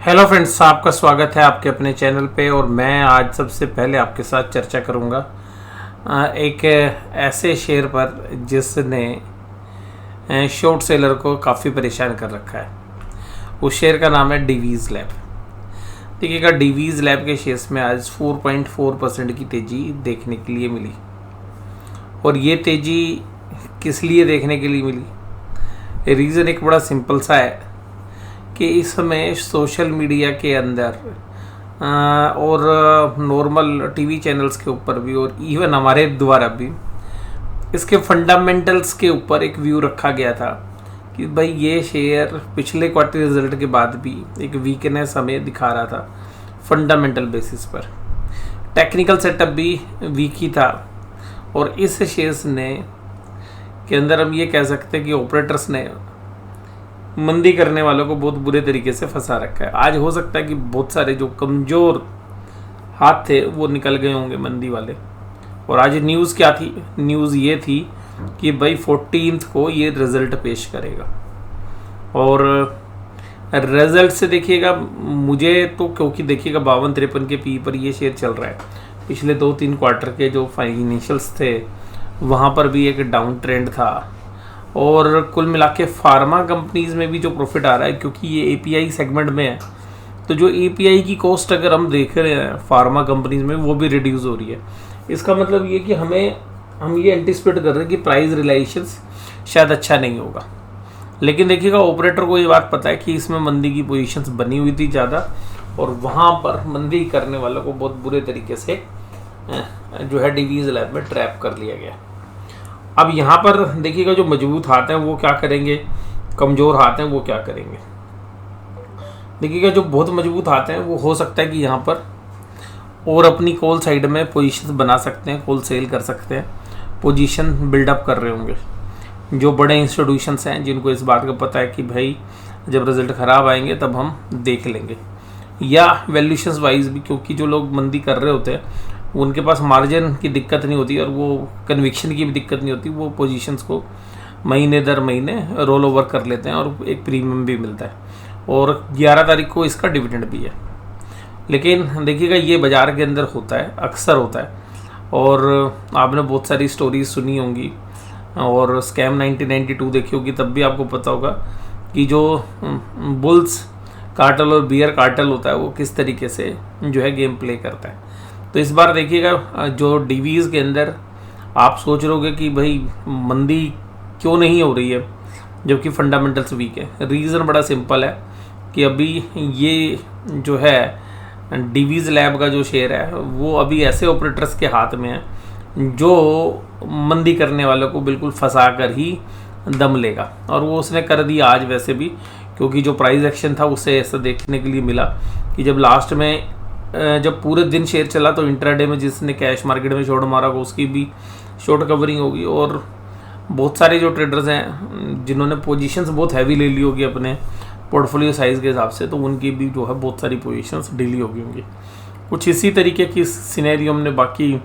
Hello friends, आपका स्वागत है आपके अपने चैनल पे। और मैं आज सबसे पहले आपके साथ चर्चा करूंगा एक ऐसे शेयर पर जिसने शॉर्ट सेलर को काफ़ी परेशान कर रखा है। उस शेयर का नाम है डिवीज़ लैब। देखिएगा, डिवीज़ लैब के शेयर्स में आज 4.4% की तेज़ी देखने के लिए मिली। और ये तेज़ी किस लिए देखने के लिए मिली? रीज़न एक बड़ा सिंपल सा है कि इस समय सोशल मीडिया के अंदर और नॉर्मल टीवी चैनल्स के ऊपर भी और इवन हमारे द्वारा भी इसके फंडामेंटल्स के ऊपर एक व्यू रखा गया था कि भाई ये शेयर पिछले क्वार्टर रिजल्ट के बाद भी एक वीकनेस हमें दिखा रहा था फंडामेंटल बेसिस पर। टेक्निकल सेटअप भी वीक ही था और इस शेयर्स ने के अंदर हम ये कह सकते हैं कि ऑपरेटर्स ने मंदी करने वालों को बहुत बुरे तरीके से फंसा रखा है। आज हो सकता है कि बहुत सारे जो कमज़ोर हाथ थे वो निकल गए होंगे मंदी वाले। और आज न्यूज़ क्या थी? न्यूज़ ये थी कि भाई 14 को ये रिज़ल्ट पेश करेगा। और रिज़ल्ट से देखिएगा, मुझे तो क्योंकि देखिएगा 52-53 के पी पर ये शेयर चल रहा है। पिछले 2-3 क्वार्टर के जो फाइनेंशियल्स थे वहाँ पर भी एक डाउन ट्रेंड था। और कुल मिला के फार्मा कंपनीज़ में भी जो प्रॉफिट आ रहा है, क्योंकि ये एपीआई सेगमेंट में है, तो जो एपीआई की कॉस्ट अगर हम देख रहे हैं फार्मा कंपनीज़ में वो भी रिड्यूस हो रही है। इसका मतलब ये कि हम ये एंटिसिपेट कर रहे हैं कि प्राइस रियलाइजेशंस शायद अच्छा नहीं होगा। लेकिन देखिएगा, ऑपरेटर को ये बात पता है कि इसमें मंदी की पोजीशंस बनी हुई थी ज़्यादा, और वहाँ पर मंदी करने वालों को बहुत बुरे तरीके से जो है डिवीज़ लैब में ट्रैप कर लिया गया। अब यहाँ पर देखिएगा, जो मजबूत हाथ हैं वो क्या करेंगे, कमज़ोर हाथ हैं वो क्या करेंगे। देखिएगा, जो बहुत मजबूत हाथ हैं वो हो सकता है कि यहाँ पर और अपनी कॉल साइड में पोजीशन बना सकते हैं, कॉल सेल कर सकते हैं, पोजीशन बिल्डअप कर रहे होंगे। जो बड़े इंस्टीट्यूशंस हैं जिनको इस बात का पता है कि भाई जब रिज़ल्ट ख़राब आएंगे तब हम देख लेंगे, या वैल्यूशंस वाइज भी, क्योंकि जो लोग मंदी कर रहे होते हैं उनके पास मार्जिन की दिक्कत नहीं होती और वो कन्विक्शन की भी दिक्कत नहीं होती। वो पोजीशंस को महीने दर महीने रोल ओवर कर लेते हैं और एक प्रीमियम भी मिलता है। और 11 तारीख को इसका डिविडेंड भी है। लेकिन देखिएगा, ये बाज़ार के अंदर होता है, अक्सर होता है। और आपने बहुत सारी स्टोरीज सुनी होंगी और स्कैम 1992 देखी होगी, तब भी आपको पता होगा कि जो बुल्स कार्टल और बियर कार्टल होता है वो किस तरीके से जो है गेम प्ले करता है। तो इस बार देखिएगा, जो डीवीज़ के अंदर आप सोच रहे होगे कि भाई मंदी क्यों नहीं हो रही है जबकि फंडामेंटल्स वीक है। रीज़न बड़ा सिंपल है कि अभी ये जो है डिवीज़ लैब का जो शेयर है वो अभी ऐसे ऑपरेटर्स के हाथ में है जो मंदी करने वालों को बिल्कुल फंसा कर ही दम लेगा। और वो उसने कर दिया आज वैसे भी, क्योंकि जो प्राइस एक्शन था उससे ऐसा देखने के लिए मिला कि जब लास्ट में जब पूरे दिन शेयर चला तो इंट्राडे में जिसने कैश मार्केट में शॉर्ट मारा उसकी भी शॉर्ट कवरिंग होगी। और बहुत सारे जो ट्रेडर्स हैं जिन्होंने पोजीशंस बहुत हैवी ले ली होगी अपने पोर्टफोलियो साइज़ के हिसाब से, तो उनकी भी जो है बहुत सारी पोजीशंस डीली होगी होंगी। कुछ इसी तरीके की सिनेरियो हमने बाकी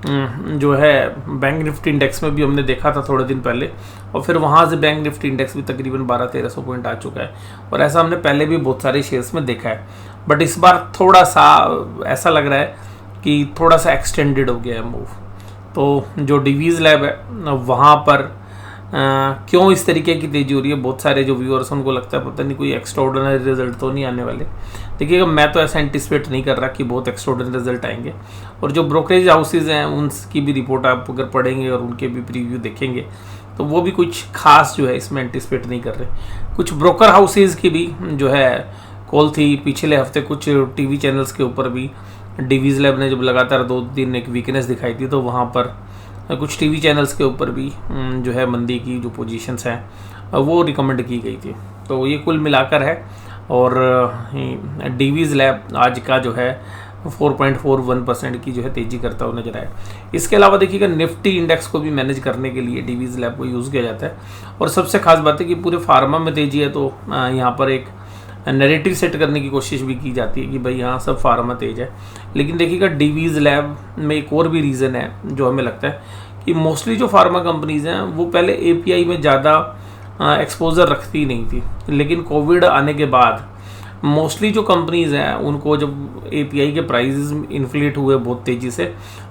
जो है बैंक निफ्टी इंडेक्स में भी हमने देखा था थोड़े दिन पहले, और फिर वहाँ से बैंक निफ्टी इंडेक्स भी तकरीबन 1200-1300 पॉइंट आ चुका है। और ऐसा हमने पहले भी बहुत सारे शेयर्स में देखा है, बट इस बार थोड़ा सा ऐसा लग रहा है कि थोड़ा सा एक्सटेंडेड हो गया है मूव। तो जो डिवीज़ लैब है वहाँ पर क्यों इस तरीके की तेज़ी हो रही है, बहुत सारे जो व्यूअर्स उनको लगता है पता नहीं कोई एक्स्ट्राऑर्डिनरी रिजल्ट तो नहीं आने वाले। देखिएगा, मैं तो ऐसा एंटिसिपेट नहीं कर रहा कि बहुत एक्स्ट्राऑर्डिनरी रिजल्ट आएंगे। और जो ब्रोकरेज हाउसेज हैं उनकी भी रिपोर्ट आप अगर पढ़ेंगे और उनके भी प्रीव्यू देखेंगे तो वो भी कुछ खास जो है इसमें एंटिसिपेट नहीं कर रहे। कुछ ब्रोकर हाउसेज की भी जो है कॉल थी पिछले हफ्ते, कुछ टीवी चैनल्स के ऊपर भी डिवीज़ लैब ने जब लगातार 2 दिन एक वीकनेस दिखाई थी तो वहाँ पर कुछ टीवी चैनल्स के ऊपर भी जो है मंदी की जो पोजीशंस हैं वो रिकमेंड की गई थी। तो ये कुल मिलाकर है। और डिवीज़ लैब आज का जो है 4.41% की जो है तेज़ी करता हुआ नजर आया। इसके अलावा देखिएगा, निफ्टी इंडेक्स को भी मैनेज करने के लिए डिवीज़ लैब को यूज़ किया जाता है। और सबसे खास बात है कि पूरे फार्मा में तेज़ी है तो यहाँ पर एक नैरेटिव सेट करने की कोशिश भी की जाती है कि भाई यहाँ सब फार्मा तेज है। लेकिन देखिएगा, डिवीज़ लैब में एक और भी रीज़न है जो हमें लगता है कि मोस्टली जो फार्मा कंपनीज़ हैं वो पहले एपीआई में ज़्यादा एक्सपोजर रखती नहीं थी, लेकिन कोविड आने के बाद मोस्टली जो कंपनीज़ हैं उनको जब एपीआई के प्राइसेस इन्फ्लेट हुए बहुत तेज़ी से,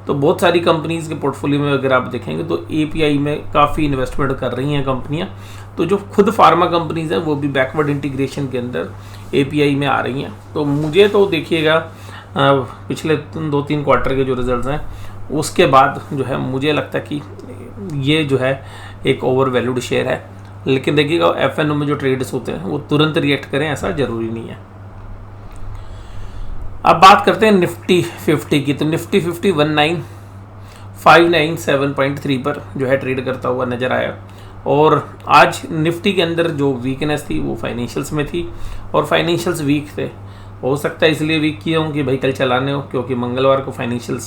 तो बहुत सारी कंपनीज़ के पोर्टफोलियो में अगर आप देखेंगे तो एपीआई में काफ़ी इन्वेस्टमेंट कर रही हैं कंपनियां। तो जो खुद फार्मा कंपनीज़ हैं वो भी बैकवर्ड इंटीग्रेशन के अंदर एपीआई में आ रही हैं। तो मुझे तो देखिएगा पिछले 2-3 क्वार्टर के जो रिजल्ट्स हैं उसके बाद जो है मुझे लगता है कि ये जो है एक ओवर वैल्यूड शेयर है। लेकिन देखिएगा एफएनओ में जो ट्रेड्स होते हैं वो तुरंत रिएक्ट करें ऐसा ज़रूरी नहीं है। अब बात करते हैं निफ्टी 50 की। तो निफ्टी 50 19597.3 पर जो है ट्रेड करता हुआ नज़र आया। और आज निफ्टी के अंदर जो वीकनेस थी वो फाइनेंशियल्स में थी, और फाइनेंशियल्स वीक थे। हो सकता है इसलिए वीक किए हों कि भाई कल चलाने हो, क्योंकि मंगलवार को फाइनेंशियल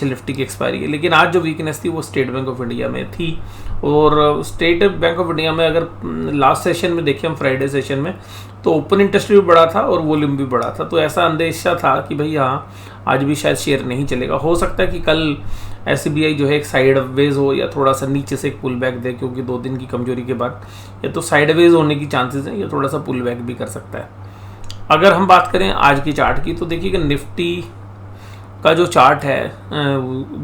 निफ्टी की एक्सपायरी है। लेकिन आज जो वीकनेस थी वो स्टेट बैंक ऑफ इंडिया में थी। और स्टेट बैंक ऑफ इंडिया में अगर लास्ट सेशन में देखें हम, फ्राइडे सेशन में, तो ओपन इंटरेस्ट भी बढ़ा था और वॉल्यूम भी बढ़ा था। तो ऐसा अंदेशा था कि भाई हाँ आज भी शायद शेयर नहीं चलेगा। हो सकता है कि कल एसबीआई जो है एक साइडवेज हो या थोड़ा सा नीचे से एक पुल बैक दे, क्योंकि 2 दिन की कमजोरी के बाद या तो साइडवेज होने की चांसेस हैं या थोड़ा सा पुल बैक भी कर सकता है। अगर हम बात करें आज की चार्ट की, तो देखिएगा निफ्टी का जो चार्ट है,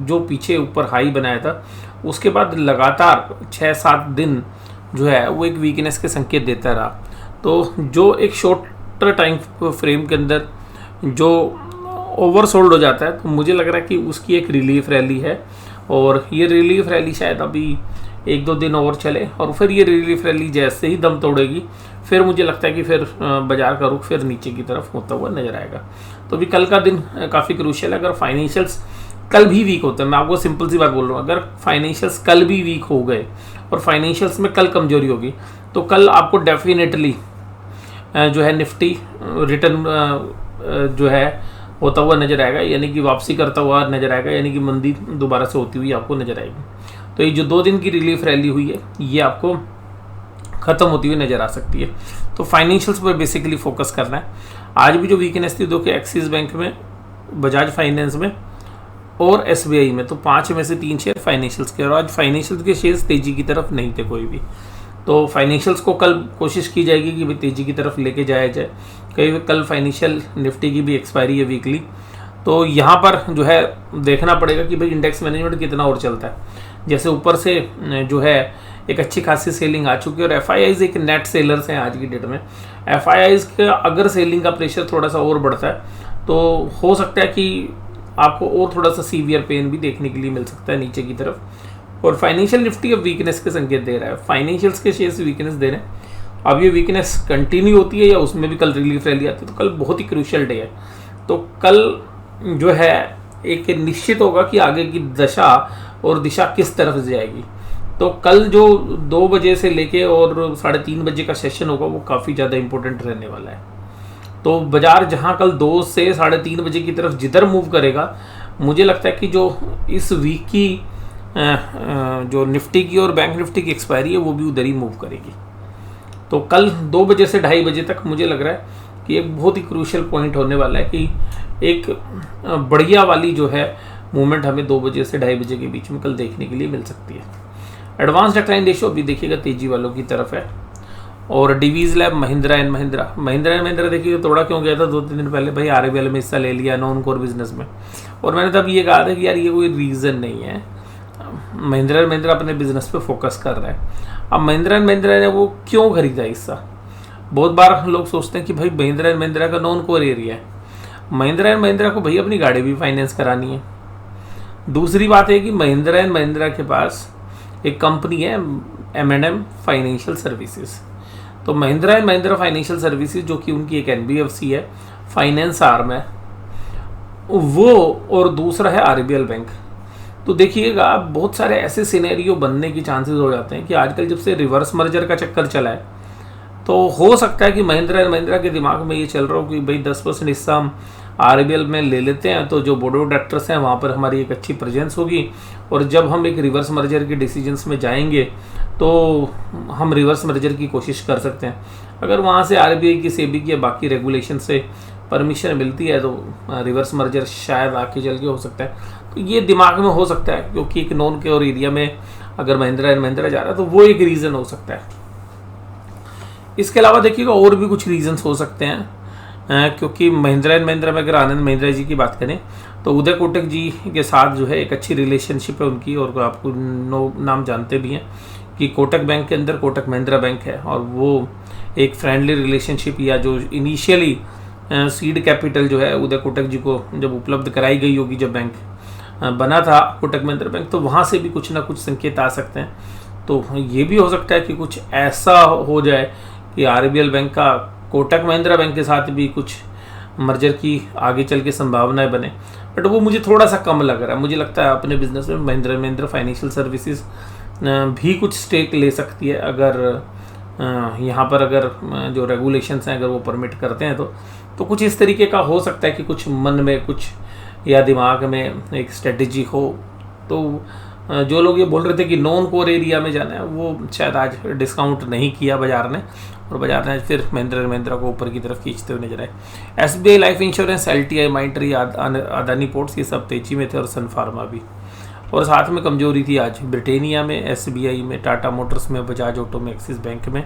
जो पीछे ऊपर हाई बनाया था उसके बाद लगातार 6-7 दिन जो है वो एक वीकनेस के संकेत देता रहा। तो जो एक शॉर्टर टाइम फ्रेम के अंदर जो ओवरसोल्ड हो जाता है, तो मुझे लग रहा है कि उसकी एक रिलीफ रैली है, और ये रिलीफ रैली शायद अभी 1-2 दिन और चले, और फिर ये रिलीफ रैली जैसे ही दम तोड़ेगी फिर मुझे लगता है कि फिर बाजार का रुख फिर नीचे की तरफ होता हुआ नजर आएगा। तो भी कल का दिन काफ़ी क्रूशियल है। अगर फाइनेंशियल्स कल भी वीक होते हैं, मैं आपको सिंपल सी बात बोल रहा हूँ, अगर फाइनेंशियल्स कल भी वीक हो गए और फाइनेंशियल्स में कल कमजोरी होगी, तो कल आपको डेफिनेटली जो है निफ्टी रिटर्न जो है होता हुआ नजर आएगा, यानी कि वापसी करता हुआ नजर आएगा, यानी कि मंदी दोबारा से होती हुई आपको नजर आएगी। तो ये जो 2 दिन की रिलीफ रैली हुई है ये आपको खत्म होती हुई नजर आ सकती है। तो फाइनेंशियल्स पर बेसिकली फोकस करना है। आज भी जो वीकनेस थी देखिए एक्सिस बैंक में, बजाज फाइनेंस में और एसबीआई में, तो 5 में से 3 शेयर फाइनेंशियल्स के, और आज फाइनेंशियल्स के शेयर्स तेजी की तरफ नहीं थे कोई भी। तो फाइनेंशियल्स को कल कोशिश की जाएगी कि भाई तेजी की तरफ लेके जाया जाए। कल फाइनेंशियल निफ्टी की भी एक्सपायरी है वीकली, तो यहाँ पर जो है देखना पड़ेगा कि भाई इंडेक्स मैनेजमेंट कितना और चलता है। जैसे ऊपर से जो है एक अच्छी खासी सेलिंग आ चुकी है, और एफआईआईज एक नेट सेलर्स हैं आज की डेट में। एफआईआईज का अगर सेलिंग का प्रेशर थोड़ा सा और बढ़ता है तो हो सकता है कि आपको और थोड़ा सा सीवियर पेन भी देखने के लिए मिल सकता है नीचे की तरफ। और फाइनेंशियल निफ्टी अब वीकनेस के संकेत दे रहा है, फाइनेंशियल्स के शेयर्स वीकनेस दे रहे हैं। अब ये वीकनेस कंटिन्यू होती है या उसमें भी कल रिलीफ रैली आती है, तो कल बहुत ही क्रूशियल डे है। तो कल जो है एक निश्चित होगा कि आगे की दशा और दिशा किस तरफ जाएगी। तो कल जो 2 बजे से लेके और 3:30 बजे का सेशन होगा वो काफ़ी ज़्यादा इंपॉर्टेंट रहने वाला है। तो बाजार जहां कल 2 से 3:30 बजे की तरफ जिधर मूव करेगा, मुझे लगता है कि जो इस वीक की जो निफ्टी की और बैंक निफ्टी की एक्सपायरी है वो भी उधर ही मूव करेगी। तो कल 2 बजे से 2:30 बजे तक मुझे लग रहा है कि एक बहुत ही क्रूशियल पॉइंट होने वाला है कि एक बढ़िया वाली जो है मूवमेंट हमें 2 बजे से 2:30 बजे के बीच में कल देखने के लिए मिल सकती है। एडवांस डिक्लाइन रेशियो अभी देखिएगा तेजी वालों की तरफ है। और डिवीज लैब महिंद्रा एंड महिंद्रा देखिए तोड़ा क्यों गया था 2-3 दिन पहले, भाई आरबीएल में हिस्सा ले लिया नॉन कोर बिजनेस में, और मैंने तब ये कहा था कि यार ये कोई रीज़न नहीं है, महिंद्रा अपने बिजनेस पे फोकस कर रहा है। अब महिंद्रा ने वो क्यों खरीदा हिस्सा, बहुत बार लोग सोचते हैं कि भाई महिंद्रा का नॉन कोर एरिया है, महिंद्रा को भाई अपनी गाड़ी भी फाइनेंस करानी है। दूसरी बात है कि महिंद्रा के पास एक कंपनी है M&M फाइनेंशियल सर्विसेज। तो महिंद्रा फाइनेंशियल सर्विसेज जो कि उनकी एक NBFC है, फाइनेंस आर्म है वो, और दूसरा है आरबीएल बैंक। तो देखिएगा बहुत सारे ऐसे सिनेरियो बनने की चांसेस हो जाते हैं कि आजकल जब से रिवर्स मर्जर का चक्कर चला है, तो हो सकता है कि महिंद्रा के दिमाग में ये चल रहा हो कि भाई 10% हिस्सा हम आरबीएल में ले लेते हैं, तो जो बोर्ड ऑफ डायरेक्टर्स हैं वहाँ पर हमारी एक अच्छी प्रेजेंस होगी, और जब हम एक रिवर्स मर्जर के डिसीजंस में जाएंगे तो हम रिवर्स मर्जर की कोशिश कर सकते हैं। अगर वहाँ से आरबीआई की, सेबी की या बाकी रेगुलेशन से परमिशन मिलती है तो रिवर्स मर्जर शायद आके चल के हो सकता है। तो ये दिमाग में हो सकता है, क्योंकि एक नॉन के और एरिया में अगर महिंद्रा जा रहा है तो वो एक रीज़न हो सकता है। इसके अलावा देखिएगा और भी कुछ रीजंस हो सकते हैं। क्योंकि महिंद्रा एंड महिंद्रा में अगर आनंद महिंद्रा जी की बात करें तो उदय कोटक जी के साथ जो है एक अच्छी रिलेशनशिप है उनकी, और आपको नाम जानते भी हैं कि कोटक बैंक के अंदर कोटक महिंद्रा बैंक है, और वो एक फ्रेंडली रिलेशनशिप या जो इनिशियली सीड कैपिटल जो है उदय कोटक जी को जब उपलब्ध कराई गई होगी, जब बैंक बना था कोटक महिंद्रा बैंक, तो वहाँ से भी कुछ ना कुछ संकेत आ सकते हैं। तो ये भी हो सकता है कि कुछ ऐसा हो जाए कि आरबीएल बैंक का कोटक महिंद्रा बैंक के साथ भी कुछ मर्जर की आगे चल के संभावनाएं बने, बट वो मुझे थोड़ा सा कम लग रहा है। मुझे लगता है अपने बिजनेस में महिंद्रा फाइनेंशियल सर्विसेज भी कुछ स्टेक ले सकती है, अगर यहाँ पर अगर जो रेगुलेशंस हैं अगर वो परमिट करते हैं तो कुछ इस तरीके का हो सकता है कि कुछ मन में कुछ या दिमाग में एक स्ट्रेटजी हो। तो जो लोग ये बोल रहे थे कि नॉन कोर एरिया में जाना है, वो शायद आज डिस्काउंट नहीं किया बाजार ने, और बाजार ने फिर महिंद्रा को ऊपर की तरफ खींचते हुए नजर आए। SBI life insurance, LTI, माइंट्री, Adani ports, ये सब तेजी में थे, और सन फार्मा भी। और साथ में कमजोरी थी आज ब्रिटेनिया में, एसबीआई में, टाटा मोटर्स में, बजाज ऑटो में, एक्सिस बैंक में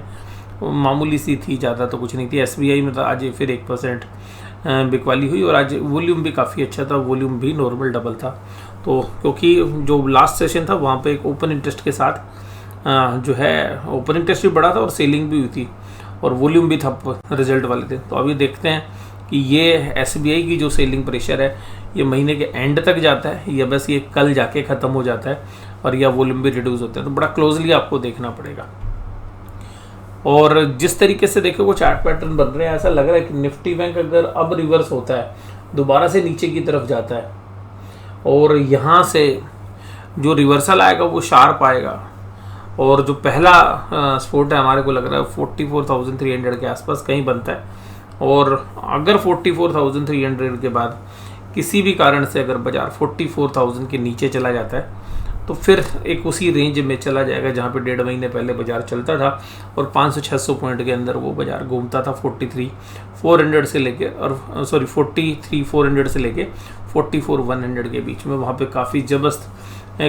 मामूली सी थी, ज़्यादा तो कुछ नहीं थी। एसबीआई में तो आज फिर 1% बिकवाली हुई, और आज वॉल्यूम भी काफ़ी अच्छा था, वॉल्यूम भी नॉर्मल डबल था। तो क्योंकि जो लास्ट सेशन था वहाँ पे एक ओपन इंटरेस्ट के साथ जो है ओपन इंटरेस्ट भी बढ़ा था और सेलिंग भी हुई थी, और वॉल्यूम भी था रिजल्ट वाले थे। तो अभी देखते हैं कि ये एसबीआई की जो सेलिंग प्रेशर है ये महीने के एंड तक जाता है, या बस ये कल जाके ख़त्म हो जाता है, और या वॉल्यूम भी रिड्यूस होता है। तो बड़ा क्लोजली आपको देखना पड़ेगा। और जिस तरीके से देखो वो चार्ट पैटर्न बन रहे हैं, ऐसा लग रहा है कि निफ्टी बैंक अगर अब रिवर्स होता है, दोबारा से नीचे की तरफ जाता है, और यहाँ से जो रिवर्सल आएगा वो शार्प आएगा, और जो पहला सपोर्ट है हमारे को लग रहा है 44,300 के आसपास कहीं बनता है। और अगर 44,300 के बाद किसी भी कारण से अगर बाजार 44,000 के नीचे चला जाता है, तो फिर एक उसी रेंज में चला जाएगा जहाँ पे 1.5 महीने पहले बाजार चलता था, और 500-600 पॉइंट के अंदर वो बाजार घूमता था 43,400 से लेके, और 43,400 से लेके 44,100 के बीच में। वहाँ पे काफ़ी जबरदस्त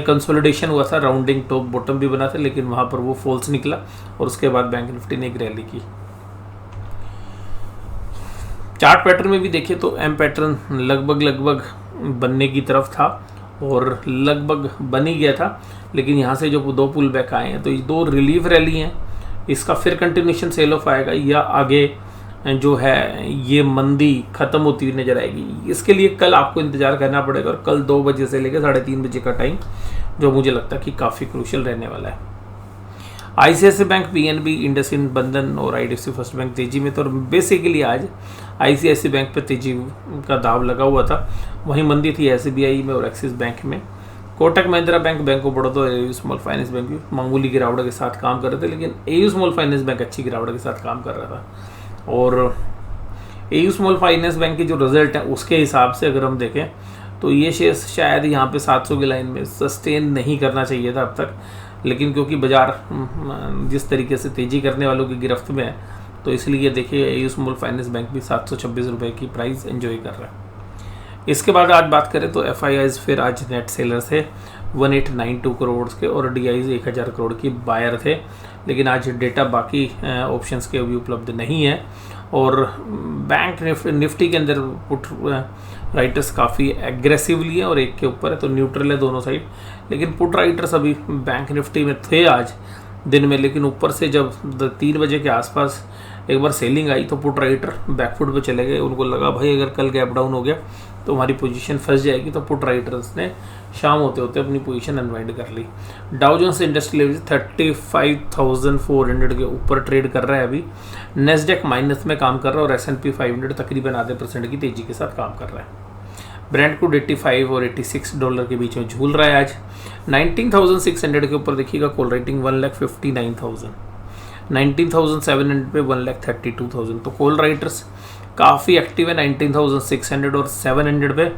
कंसोलिडेशन हुआ था, राउंडिंग टॉप बॉटम भी बना था, लेकिन वहाँ पर वो फॉल्स निकला, और उसके बाद बैंक निफ्टी ने एक रैली की। चार्ट पैटर्न में भी देखें तो एम पैटर्न लगभग बनने की तरफ था, और लगभग बन ही गया था, लेकिन यहाँ से जो 2 पुल बैक आए हैं, तो ये 2 रिलीफ रैली हैं, इसका फिर कंटिन्यूशन सेल ऑफ आएगा, या आगे जो है ये मंदी ख़त्म होती हुई नजर आएगी। इसके लिए कल आपको इंतज़ार करना पड़ेगा, और कल 2 बजे से लेकर 3:30 बजे का टाइम जो मुझे लगता है कि काफ़ी क्रूशियल रहने वाला है। आईसीआईसी बैंक, पीएनबी, इंडसइंड, बंधन और आईडीएफसी फर्स्ट बैंक तेजी में, तो बेसिकली आज आईसीआईसी बैंक पे तेजी का दाव लगा हुआ था। वहीं मंदी थी एसबीआई में और एक्सिस बैंक में। Kotak Mahindra bank, bank of Baroda, AU small finance bank भी मामूली गिरावट के साथ काम कर रहे थे, लेकिन एयू स्मॉल फाइनेंस बैंक अच्छी गिरावट के साथ काम कर रहा था। और एयू स्मॉल फाइनेंस बैंक की जो रिजल्ट है उसके हिसाब से अगर हम देखें तो ये शेयर शायद यहाँ पे 700 की लाइन में सस्टेन नहीं करना चाहिए था अब तक, लेकिन क्योंकि बाजार जिस तरीके से तेज़ी करने वालों की गिरफ्त में है, तो इसलिए देखिए एयू स्मॉल फाइनेंस बैंक भी 726 रुपये की प्राइस एंजॉय कर रहा है। इसके बाद आज बात करें तो एफआईआईज फिर आज नेट सेलर थे 1892 करोड़ के, और डीआईज 1000 करोड़ की बायर थे, लेकिन आज डेटा बाकी ऑप्शंस के भी उपलब्ध नहीं है। और बैंक निफ्टी के अंदर पुट राइटर्स काफ़ी एग्रेसिवली है और एक के ऊपर है, तो न्यूट्रल है दोनों साइड, लेकिन पुट राइटर्स अभी बैंक निफ्टी में थे आज दिन में, लेकिन ऊपर से जब 3 बजे के आसपास एक बार सेलिंग आई तो पुट राइटर बैकफुट पे चले गए। उनको लगा भाई अगर कल गैप डाउन हो गया तो हमारी पोजीशन फंस जाएगी, तो पुट राइटर्स ने शाम होते होते अपनी पोजीशन अनवाइंड कर ली। डाउ जोन्स इंडस्ट्रियल एवरेज 35,400 के ऊपर ट्रेड कर रहा है अभी। नेस्डेक माइनस में काम कर रहा है, और S&P 500 तकरीबन आधे % की तेजी के साथ काम कर रहा है। ब्रेंट क्रूड 85 और $86 के बीच में झूल रहा है आज। 19,600 के ऊपर देखिएगा कॉल रेटिंग 1,59,000, 19,700 पे 1,32,000, तो कॉल राइटर्स काफ़ी एक्टिव है 19,600 और 700 पे,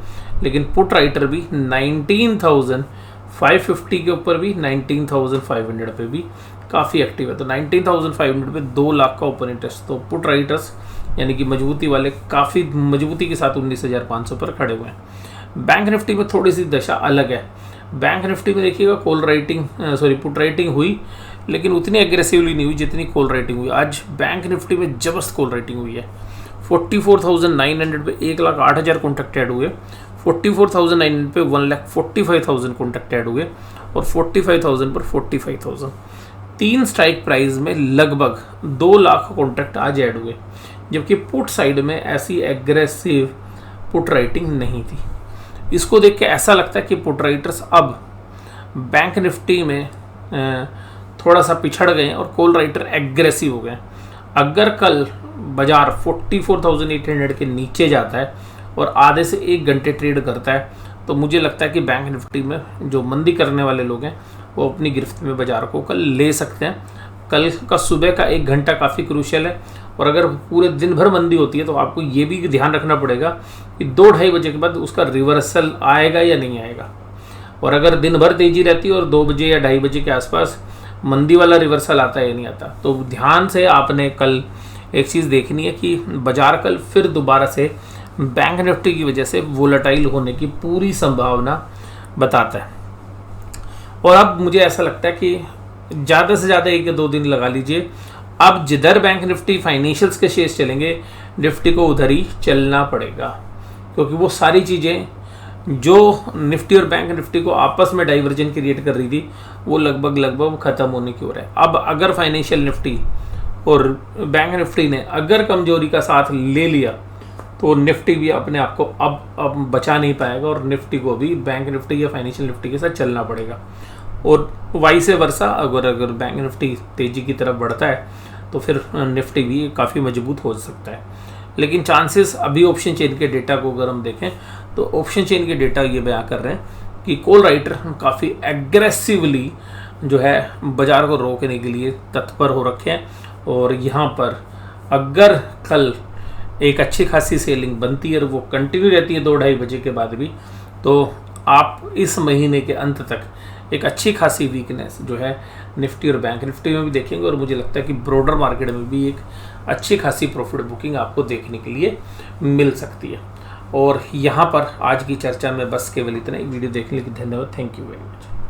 लेकिन पुट राइटर भी 19,550 के ऊपर भी 19,500 पे भी काफ़ी एक्टिव है। तो 19,500 पे 2 लाख का ओपन इंटरेस्ट, तो पुट राइटर्स यानी कि मजबूती वाले काफ़ी मजबूती के साथ 19,500 पर खड़े हुए हैं। बैंक निफ्टी में थोड़ी सी दशा अलग है। बैंक निफ्टी में देखिएगा पुट राइटिंग हुई, लेकिन उतनी एग्रेसिवली नहीं हुई जितनी कॉल राइटिंग हुई। आज बैंक निफ्टी में जबरदस्त कॉल राइटिंग हुई है, 44,900 पे 1,08,000 कॉन्टैक्ट ऐड हुए, 44,900 पे 1,45,000 कॉन्टैक्ट ऐड हुए, और 45,000 पर 45,000, 3 स्ट्राइक प्राइस में लगभग 2 लाख कॉन्ट्रैक्ट आज ऐड हुए, जबकि पुट साइड में ऐसी एग्रेसिव पुट राइटिंग नहीं थी। इसको देख के ऐसा लगता है कि पुट राइटर्स अब बैंक निफ्टी में थोड़ा सा पिछड़ गए और कॉल राइटर एग्रेसिव हो गए। अगर कल बाजार 44,800 के नीचे जाता है और आधे से 1 घंटे ट्रेड करता है, तो मुझे लगता है कि बैंक निफ्टी में जो मंदी करने वाले लोग हैं वो अपनी गिरफ्त में बाजार को कल ले सकते हैं। कल का सुबह का 1 घंटा काफ़ी क्रूशियल है, और अगर पूरे दिन भर मंदी होती है तो आपको ये भी ध्यान रखना पड़ेगा कि 2-2:30 बजे के बाद उसका रिवर्सल आएगा या नहीं आएगा। और अगर दिन भर तेज़ी रहती है और 2 बजे या 2:30 बजे के आसपास मंदी वाला रिवर्सल आता है या नहीं आता, तो ध्यान से आपने कल एक चीज़ देखनी है कि बाजार कल फिर दोबारा से बैंक निफ्टी की वजह से वोलेटाइल होने की पूरी संभावना बताता है। और अब मुझे ऐसा लगता है कि ज़्यादा से ज़्यादा 1 या 2 दिन लगा लीजिए। अब जिधर बैंक निफ्टी फाइनेंशियल्स के शेयर्स चलेंगे, निफ्टी को उधर ही चलना पड़ेगा, क्योंकि वो सारी चीज़ें जो निफ्टी और बैंक निफ्टी को आपस में डाइवर्जन क्रिएट कर रही थी वो लगभग ख़त्म होने की ओर है। अब अगर फाइनेंशियल निफ्टी और बैंक निफ्टी ने अगर कमजोरी का साथ ले लिया तो निफ्टी भी अपने आप को अब बचा नहीं पाएगा, और निफ्टी को भी बैंक निफ्टी या फाइनेंशियल निफ्टी के साथ चलना पड़ेगा। और वाइस वर्सा, अगर बैंक निफ्टी तेज़ी की तरफ बढ़ता है तो फिर निफ्टी भी काफ़ी मजबूत हो सकता है। लेकिन चांसेस अभी ऑप्शन चेन के डेटा को अगर हम देखें तो ऑप्शन चेन के डेटा ये बयां कर रहे हैं कि कॉल राइटर काफ़ी एग्रेसिवली जो है बाजार को रोकने के लिए तत्पर हो रखे हैं। और यहाँ पर अगर कल एक अच्छी खासी सेलिंग बनती है और वो कंटिन्यू रहती है 2-2:30 बजे के बाद भी, तो आप इस महीने के अंत तक एक अच्छी खासी वीकनेस जो है निफ्टी और बैंक निफ्टी में भी देखेंगे, और मुझे लगता है कि ब्रॉडर मार्केट में भी एक अच्छी खासी प्रॉफिट बुकिंग आपको देखने के लिए मिल सकती है। और यहाँ पर आज की चर्चा में बस केवल इतना ही। वीडियो देखने के लिए धन्यवाद। Thank you very much.